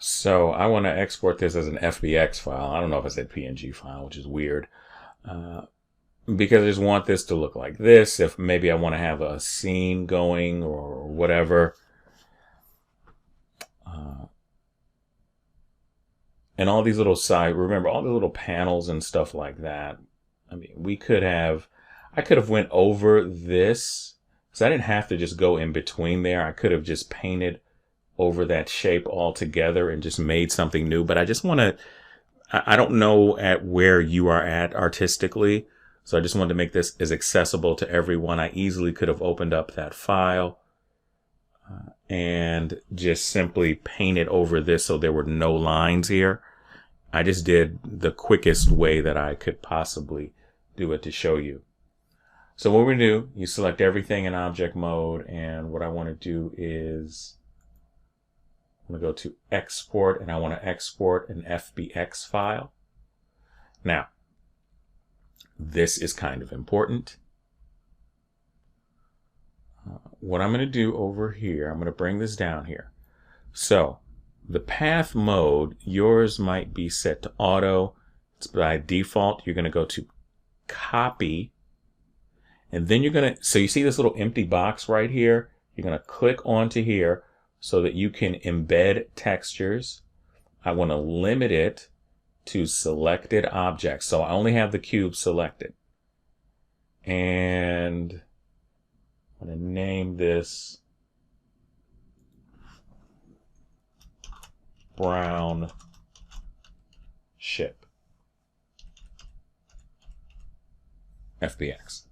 So I want to export this as an FBX file. I don't know if I said PNG file, which is weird. Because I just want this to look like this. If maybe I want to have a scene going or whatever. And all these little remember all the little panels and stuff like that. I mean, I could have went over this. So I didn't have to just go in between there. I could have just painted over that shape altogether and just made something new. But I just want to, I don't know at where you are at artistically. So I just wanted to make this as accessible to everyone. I easily could have opened up that file and just simply painted over this so there were no lines here. I just did the quickest way that I could possibly do it to show you. So what we're going to do, you select everything in object mode, and what I want to do is I'm going to go to export, and I want to export an FBX file. Now, this is kind of important. What I'm going to do over here, I'm going to bring this down here. So the path mode, yours might be set to auto. It's by default. You're going to go to copy, and then you're going to, so you see this little empty box right here? You're going to click onto here so that you can embed textures. I want to limit it to selected objects. So I only have the cube selected. And I'm going to name this brown ship FBX.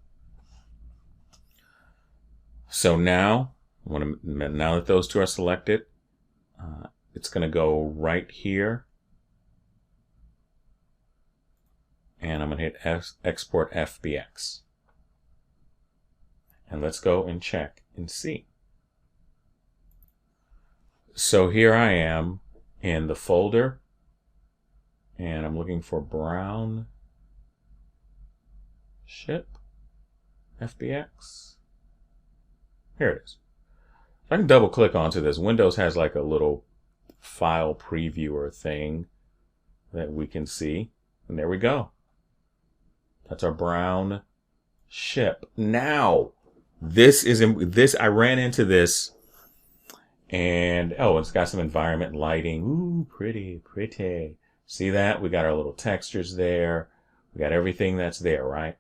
So now, now that those two are selected, it's going to go right here. And I'm going to hit Export FBX. And let's go and check and see. So here I am in the folder, and I'm looking for brown ship FBX. Here it is. I can double click onto this. Windows has like a little file previewer thing that we can see. And there we go. That's our brown ship. Now, I ran into this, and oh, it's got some environment lighting. Ooh, pretty, pretty. See that? We got our little textures there. We got everything that's there, right?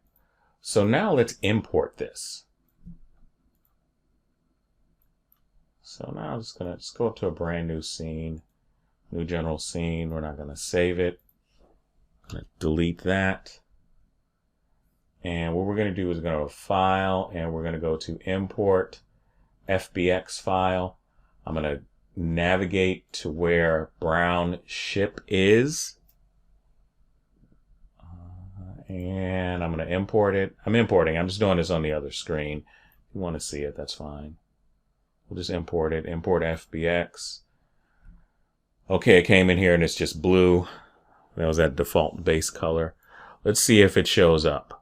So now let's import this. So now I'm just gonna go up to a brand new scene, new general scene. We're not gonna save it. I'm gonna delete that. And what we're going to do is go to File, and we're going to go to Import FBX file. I'm going to navigate to where brown ship is. And I'm going to import it. I'm importing. I'm just doing this on the other screen. If you want to see it, that's fine. We'll just import it. Import FBX. Okay, it came in here and it's just blue. That was that default base color. Let's see if it shows up.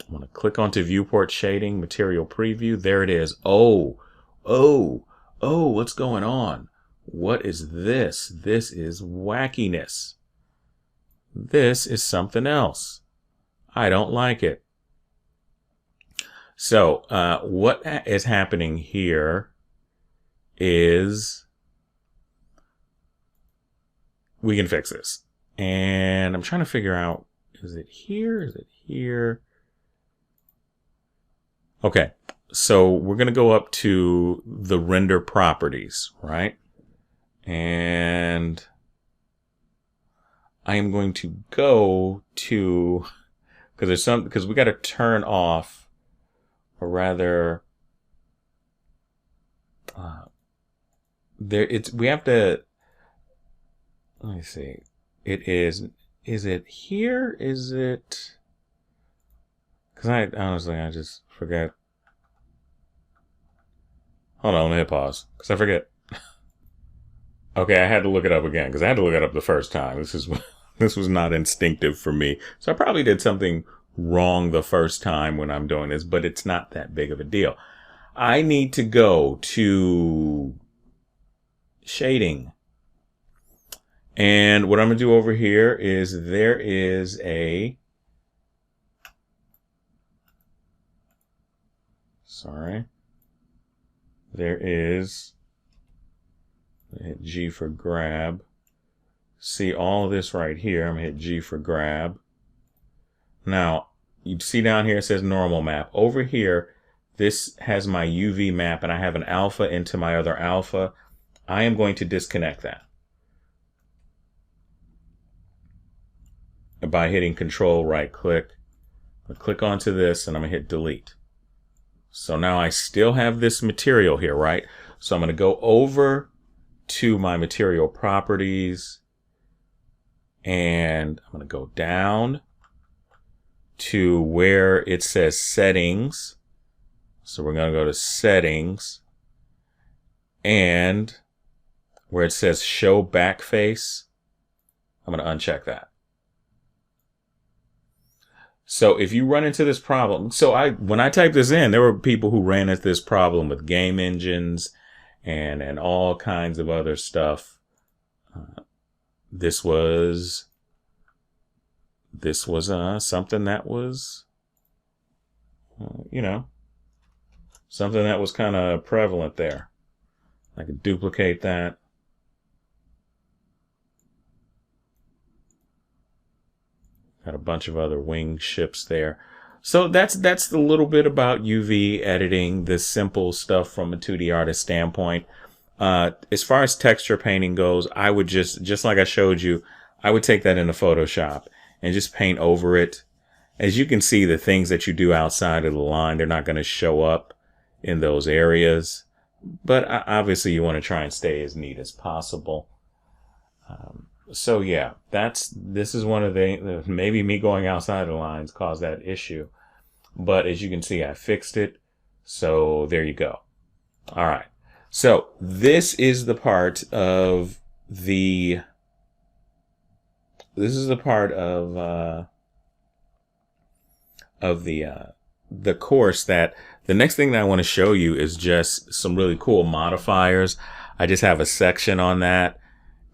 I'm going to click onto Viewport Shading, Material Preview. There it is. Oh, what's going on? What is this? This is wackiness. This is something else. I don't like it. So what is happening here is we can fix this. And I'm trying to figure out, is it here? Is it here? Okay, so we're going to go up to the render properties, right? And I am going to go to, because we got to turn off, or rather, we have to, let me see, it is it here? Is it, because I just forget. Hold on, let me hit pause, because I forget. Okay, I had to look it up again, because I had to look it up the first time. This was not instinctive for me. So I probably did something wrong the first time when I'm doing this, but it's not that big of a deal. I need to go to shading. And what I'm going to do over here is there is a, there is, hit G for grab. See all of this right here. I'm going to hit G for grab. Now, you see down here it says normal map. Over here, this has my UV map, and I have an alpha into my other alpha. I am going to disconnect that by hitting Control right click. I'm going to click onto this, and I'm going to hit delete. So now I still have this material here, right? So I'm going to go over to my material properties, and I'm going to go down to where it says settings. So we're going to go to settings, and where it says show back face, I'm going to uncheck that. So if you run into this problem, so when I typed this in, there were people who ran into this problem with game engines and all kinds of other stuff. This was something that was, you know, something that was kind of prevalent there. I could duplicate that. Got a bunch of other wing ships there. So that's the little bit about UV editing, this simple stuff from a 2D artist standpoint. As far as texture painting goes, I would just like I showed you, I would take that into Photoshop and just paint over it. As you can see, the things that you do outside of the line, they're not going to show up in those areas. But obviously you want to try and stay as neat as possible. So yeah, this is one of the, maybe me going outside the lines caused that issue. But as you can see, I fixed it. So there you go. All right. So this is the part of the course that the next thing that I want to show you is just some really cool modifiers. I just have a section on that.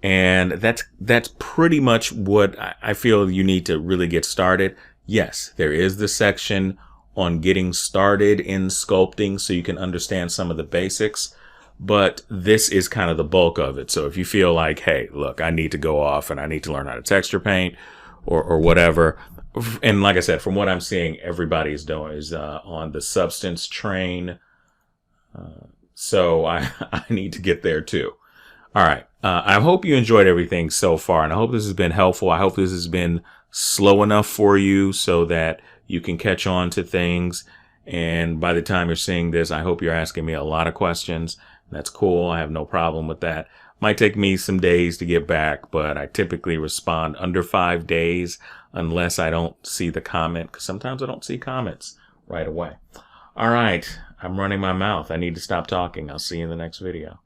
And that's pretty much what I feel you need to really get started. Yes, there is the section on getting started in sculpting so you can understand some of the basics, but this is kind of the bulk of it. So if you feel like, hey, look, I need to go off and I need to learn how to texture paint or whatever. And like I said, from what I'm seeing, everybody's doing is on the substance train. So I need to get there too. All right. I hope you enjoyed everything so far, and I hope this has been helpful. I hope this has been slow enough for you so that you can catch on to things. And by the time you're seeing this, I hope you're asking me a lot of questions. That's cool. I have no problem with that. Might take me some days to get back, but I typically respond under 5 days unless I don't see the comment, because sometimes I don't see comments right away. All right. I'm running my mouth. I need to stop talking. I'll see you in the next video.